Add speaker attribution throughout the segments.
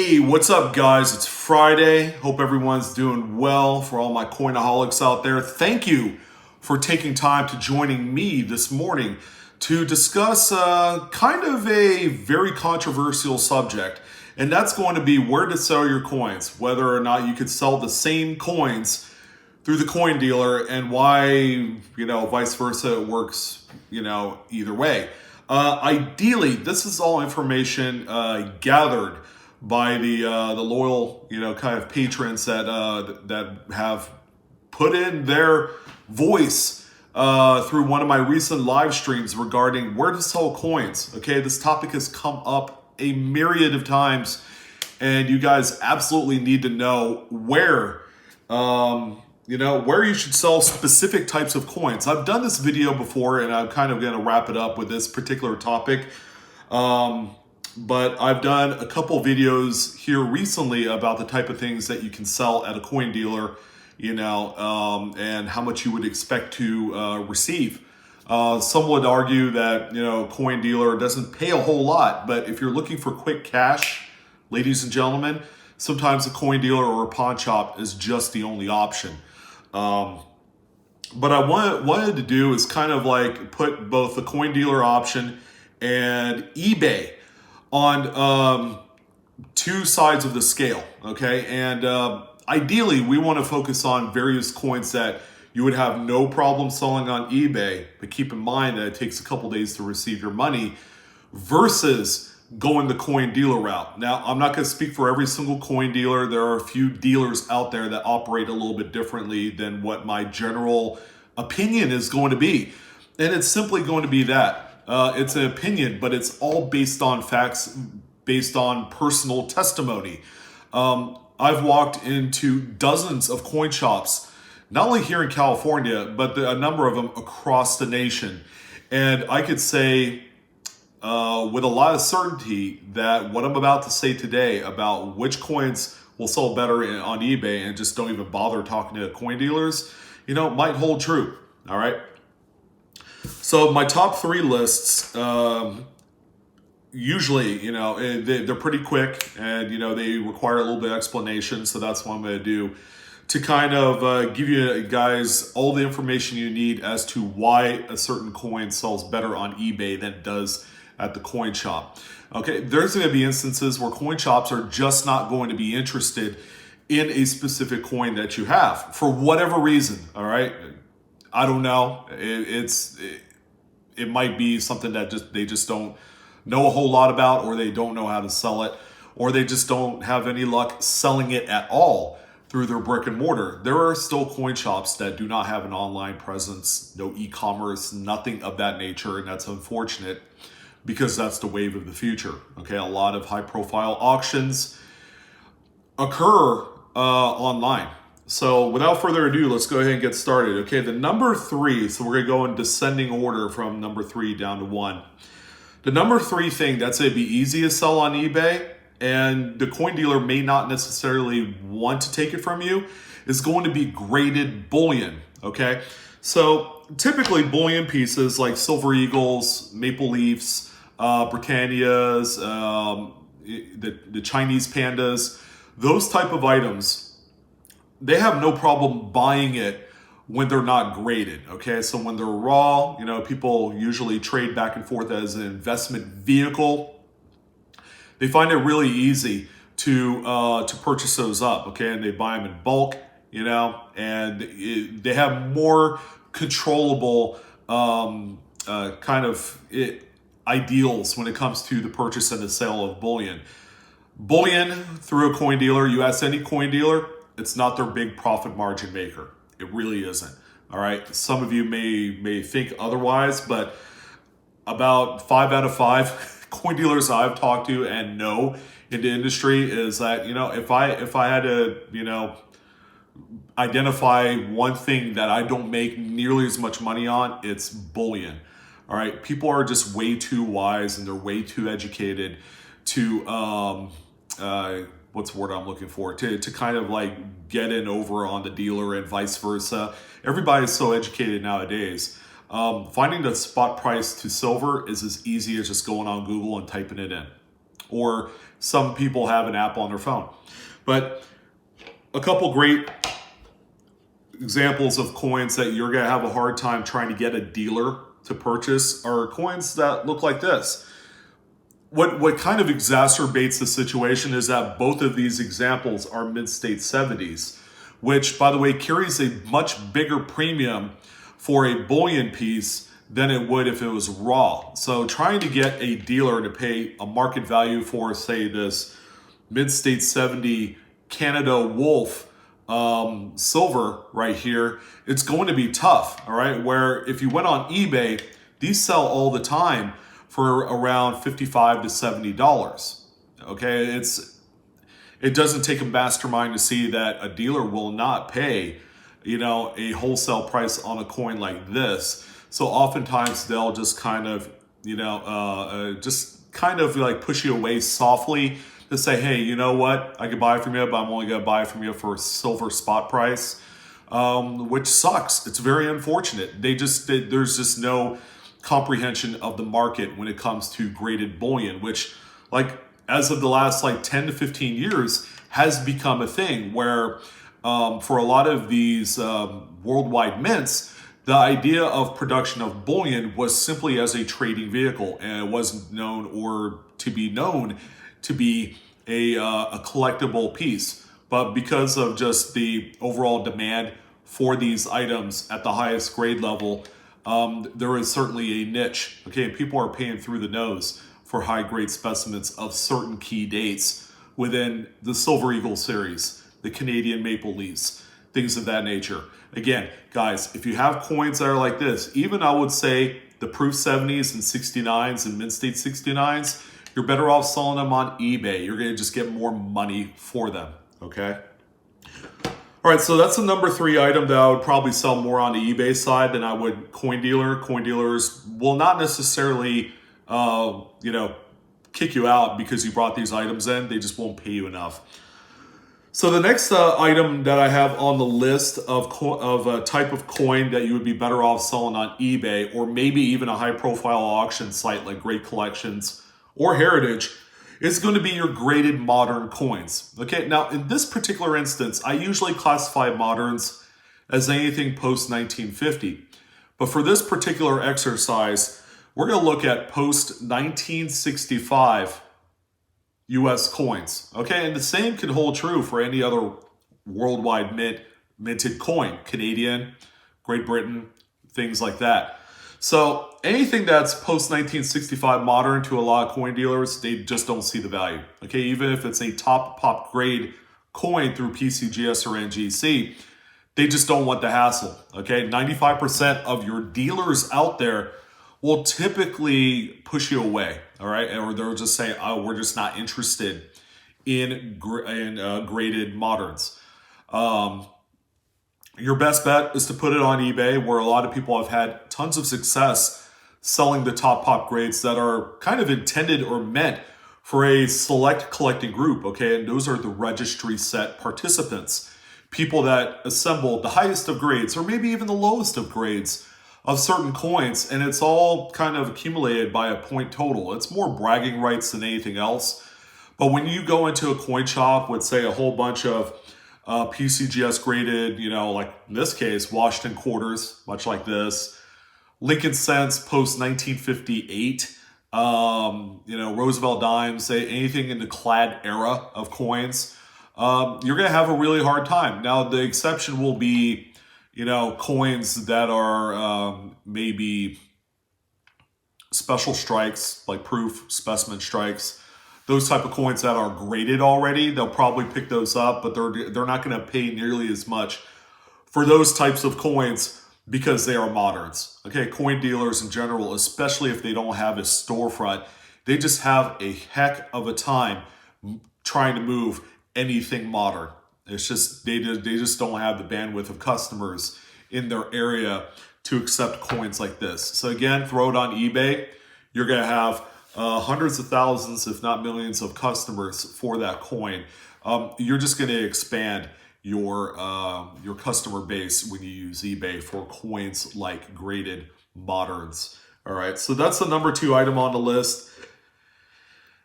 Speaker 1: Hey, what's up, guys? It's Friday. Hope everyone's doing well. For all my coinaholics out there, thank you for taking time to joining me this morning to discuss kind of a very controversial subject, and that's going to be where to sell your coins, whether or not you could sell the same coins through the coin dealer, and why, vice versa, it works, either way. Ideally, this is all information gathered by the loyal, kind of patrons that have put in their voice through one of my recent live streams regarding where to sell coins. Okay, this topic has come up a myriad of times, and you guys absolutely need to know where you should sell specific types of coins. I've done this video before, and I'm kind of going to wrap it up with this particular topic. But I've done a couple videos here recently about the type of things that you can sell at a coin dealer, and how much you would expect to receive. Some would argue that, coin dealer doesn't pay a whole lot, but if you're looking for quick cash, ladies and gentlemen, sometimes a coin dealer or a pawn shop is just the only option. But I wanted to do is kind of like put both the coin dealer option and eBay on two sides of the scale, okay? And ideally, we want to focus on various coins that you would have no problem selling on eBay, but keep in mind that it takes a couple days to receive your money, versus going the coin dealer route. Now, I'm not going to speak for every single coin dealer. There are a few dealers out there that operate a little bit differently than what my general opinion is going to be. And it's simply going to be that. It's an opinion, but it's all based on facts, based on personal testimony. I've walked into dozens of coin shops, not only here in California, but a number of them across the nation. And I could say with a lot of certainty that what I'm about to say today about which coins will sell better on eBay, and just don't even bother talking to coin dealers, might hold true. All right. So my top three lists, usually, they're pretty quick, and, they require a little bit of explanation. So that's what I'm going to do to kind of give you guys all the information you need as to why a certain coin sells better on eBay than it does at the coin shop. Okay, there's going to be instances where coin shops are just not going to be interested in a specific coin that you have for whatever reason. All right, I don't know. It might be something that they just don't know a whole lot about, or they don't know how to sell it, or they just don't have any luck selling it at all through their brick and mortar. There are still coin shops that do not have an online presence, no e-commerce, nothing of that nature, and that's unfortunate, because that's the wave of the future. Okay, a lot of high-profile auctions occur online. So without further ado, let's go ahead and get started. Okay, the number three, so we're gonna go in descending order from number three down to one. The number three thing that's gonna be easy to sell on eBay, and the coin dealer may not necessarily want to take it from you, is going to be graded bullion, okay? So typically bullion pieces like Silver Eagles, Maple Leafs, Britannias, the Chinese pandas, those type of items, they have no problem buying it when they're not graded, okay? So when they're raw, people usually trade back and forth as an investment vehicle. They find it really easy to purchase those up, okay? And they buy them in bulk, and they have more controllable ideals when it comes to the purchase and the sale of bullion. Bullion through a coin dealer, you ask any coin dealer, it's not their big profit margin maker. It really isn't. All right. Some of you may think otherwise, but about 5 out of 5 coin dealers I've talked to and know in the industry is that, if I had to, identify one thing that I don't make nearly as much money on, it's bullion. All right. People are just way too wise, and they're way too educated to, what's the word I'm looking for, to kind of like get in over on the dealer and vice versa. Everybody's so educated nowadays. Finding the spot price to silver is as easy as just going on Google and typing it in. or some people have an app on their phone. But a couple great examples of coins that you're going to have a hard time trying to get a dealer to purchase are coins that look like this. What kind of exacerbates the situation is that both of these examples are mid-state 70s, which, by the way, carries a much bigger premium for a bullion piece than it would if it was raw. So trying to get a dealer to pay a market value for, say, this mid-state 70 Canada Wolf silver right here, it's going to be tough, all right? Where if you went on eBay, these sell all the time for around $55 to $70. Okay, it doesn't take a mastermind to see that a dealer will not pay, a wholesale price on a coin like this. So oftentimes they'll just kind of, like push you away softly to say, hey, you know what? I could buy from you, but I'm only going to buy from you for a silver spot price, which sucks. It's very unfortunate. There's just no comprehension of the market when it comes to graded bullion, which, like, as of the last 10 to 15 years has become a thing where for a lot of these worldwide mints, the idea of production of bullion was simply as a trading vehicle, and it wasn't known to be a collectible piece. But because of just the overall demand for these items at the highest grade level, there is certainly a niche. Okay, people are paying through the nose for high grade specimens of certain key dates within the Silver Eagle series, the Canadian Maple Leafs, things of that nature. Again, guys, if you have coins that are like this, even I would say the proof 70s and 69s and mid-state 69s, you're better off selling them on eBay. You're going to just get more money for them, okay? All right, so that's the number 3 item that I would probably sell more on the eBay side than I would coin dealer. Coin dealers will not necessarily, kick you out because you brought these items in. They just won't pay you enough. So the next item that I have on the list of a type of coin that you would be better off selling on eBay, or maybe even a high-profile auction site like Great Collections or Heritage, is going to be your graded modern coins. Okay, now in this particular instance, I usually classify moderns as anything post-1950. But for this particular exercise, we're going to look at post-1965 US coins. Okay, and the same can hold true for any other worldwide minted coin, Canadian, Great Britain, things like that. So anything that's post-1965 modern to a lot of coin dealers, they just don't see the value. Okay, even if it's a top pop grade coin through PCGS or NGC, they just don't want the hassle. Okay, 95% of your dealers out there will typically push you away, all right? Or they'll just say, oh, we're just not interested in graded moderns. Your best bet is to put it on eBay, where a lot of people have had tons of success selling the top pop grades that are kind of intended or meant for a select collecting group, okay? And those are the registry set participants, people that assemble the highest of grades or maybe even the lowest of grades of certain coins, and it's all kind of accumulated by a point total. It's more bragging rights than anything else. But when you go into a coin shop with, say, a whole bunch of PCGS graded, like in this case, Washington quarters, much like this, Lincoln cents post 1958, Roosevelt dimes, say anything in the clad era of coins, you're going to have a really hard time. Now, the exception will be, coins that are maybe special strikes, like proof specimen strikes. Those type of coins that are graded already, they'll probably pick those up, but they're not going to pay nearly as much for those types of coins because they are moderns. Okay, coin dealers in general, especially if they don't have a storefront, they just have a heck of a time trying to move anything modern. It's just they just don't have the bandwidth of customers in their area to accept coins like this. So again, throw it on eBay. You're going to have hundreds of thousands, if not millions, of customers for that coin. You're just going to expand your customer base when you use eBay for coins like graded moderns. All right, so that's the number 2 item on the list.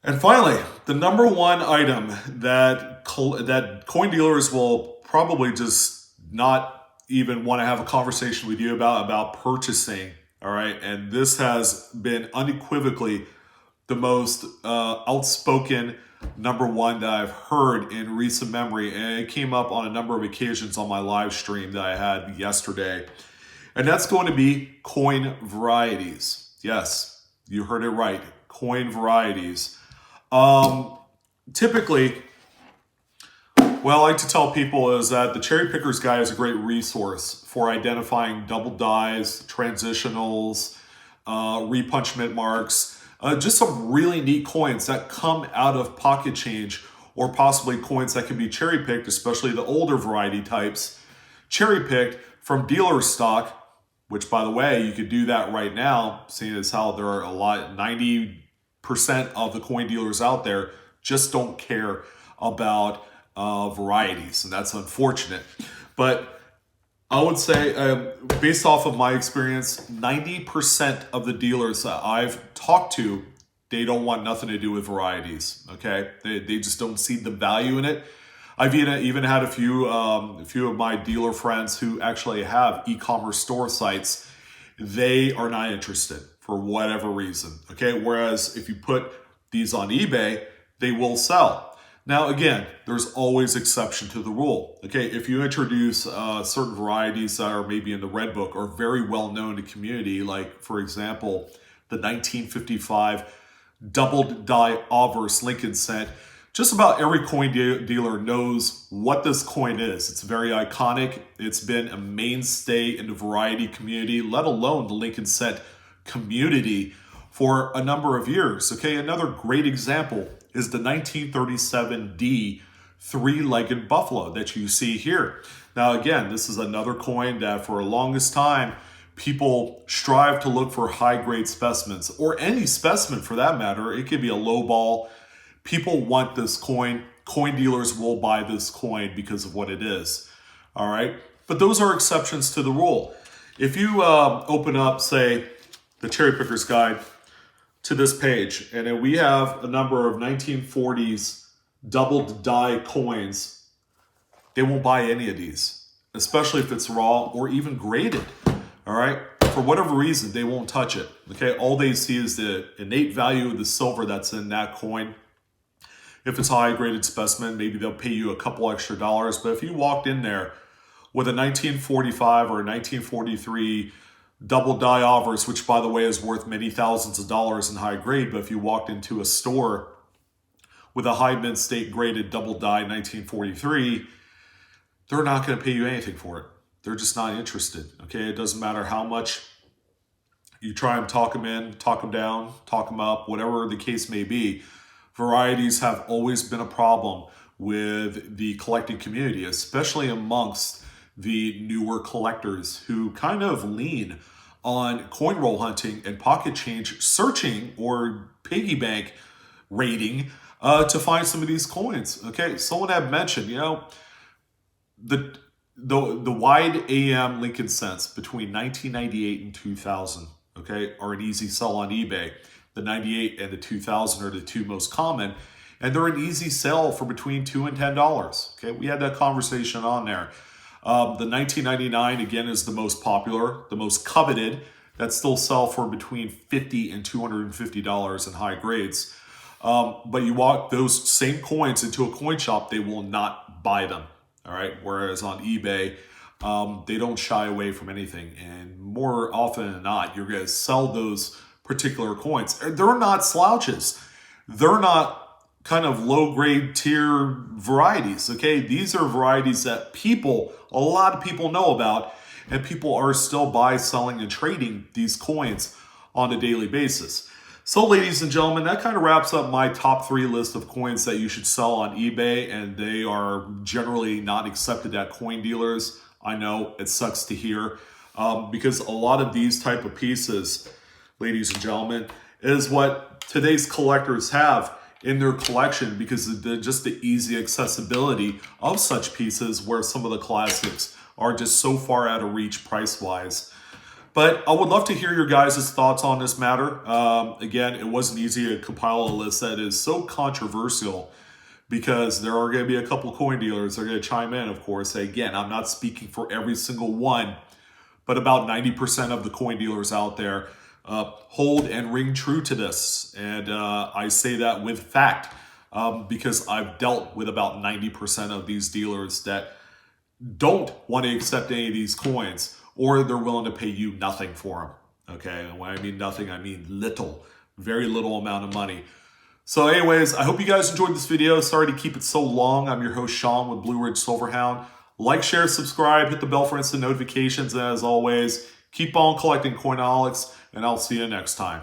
Speaker 1: And finally, the number one item that coin dealers will probably just not even want to have a conversation with you about purchasing, all right? And this has been unequivocally the most outspoken number one that I've heard in recent memory. And it came up on a number of occasions on my live stream that I had yesterday. And that's going to be coin varieties. Yes, you heard it right. Coin varieties. Typically, what I like to tell people is that the Cherry Pickers Guide is a great resource for identifying double dies, transitionals, repunchment marks, just some really neat coins that come out of pocket change, or possibly coins that can be cherry picked, especially the older variety types, cherry picked from dealer stock, which, by the way, you could do that right now, seeing as how there are 90% of the coin dealers out there just don't care about varieties, and that's unfortunate. But I would say, based off of my experience, 90% of the dealers that I've talked to, they don't want nothing to do with varieties. Okay, they just don't see the value in it. I've even had a few of my dealer friends who actually have e-commerce store sites. They are not interested for whatever reason. Okay, whereas if you put these on eBay, they will sell. Now, again, there's always exception to the rule. Okay, if you introduce certain varieties that are maybe in the red book or very well known to community, like for example, the 1955 doubled die obverse Lincoln cent, just about every coin dealer knows what this coin is. It's very iconic. It's been a mainstay in the variety community, let alone the Lincoln cent community, for a number of years. Okay, another great example is the 1937D three-legged buffalo that you see here. Now, again, this is another coin that for the longest time, people strive to look for high-grade specimens, or any specimen for that matter. It could be a low ball. People want this coin. Coin dealers will buy this coin because of what it is. All right, but those are exceptions to the rule. If you open up, say, the Cherry Pickers Guide to this page, and then we have a number of 1940s doubled die coins, they won't buy any of these, especially if it's raw or even graded. All right, for whatever reason, they won't touch it. Okay, all they see is the innate value of the silver that's in that coin. If it's a high graded specimen, maybe they'll pay you a couple extra dollars. But if you walked in there with a 1945 or a 1943 double die obverse, which by the way is worth many thousands of dollars in high grade, but if you walked into a store with a high mint state graded double die 1943, they're not going to pay you anything for it. They're just not interested. Okay, it doesn't matter how much you try and talk them in, talk them down, talk them up, whatever the case may be. Varieties have always been a problem with the collecting community, especially amongst the newer collectors who kind of lean on coin roll hunting and pocket change searching or piggy bank raiding to find some of these coins. Okay, someone had mentioned, the wide AM Lincoln cents between 1998 and 2000, okay, are an easy sell on eBay. The 98 and the 2000 are the two most common, and they're an easy sell for between $2 and $10. Okay, we had that conversation on there. The 1999 again is the most popular, the most coveted. That still sell for between $50 and $250 in high grades. But you walk those same coins into a coin shop, they will not buy them. All right. Whereas on eBay, they don't shy away from anything, and more often than not, you're going to sell those particular coins. They're not slouches. They're not kind of low grade tier varieties. Okay, these are varieties that a lot of people know about, and people are still buying, selling, and trading these coins on a daily basis. So, ladies and gentlemen, that kind of wraps up my top 3 list of coins that you should sell on eBay, and they are generally not accepted at coin dealers. I know it sucks to hear, because a lot of these type of pieces, ladies and gentlemen, is what today's collectors have in their collection because of just the easy accessibility of such pieces, where some of the classics are just so far out of reach price-wise. But I would love to hear your guys' thoughts on this matter. Again, it wasn't easy to compile a list that is so controversial because there are going to be a couple coin dealers that are going to chime in, of course. Again, I'm not speaking for every single one, but about 90% of the coin dealers out there hold and ring true to this. And I say that with fact because I've dealt with about 90% of these dealers that don't want to accept any of these coins, or they're willing to pay you nothing for them. Okay, and when I mean nothing, I mean little, very little amount of money. So anyways, I hope you guys enjoyed this video. Sorry to keep it so long. I'm your host, Sean with Blue Ridge Silverhound. Like, share, subscribe, hit the bell for instant notifications. And as always, keep on collecting Coinaholics, and I'll see you next time.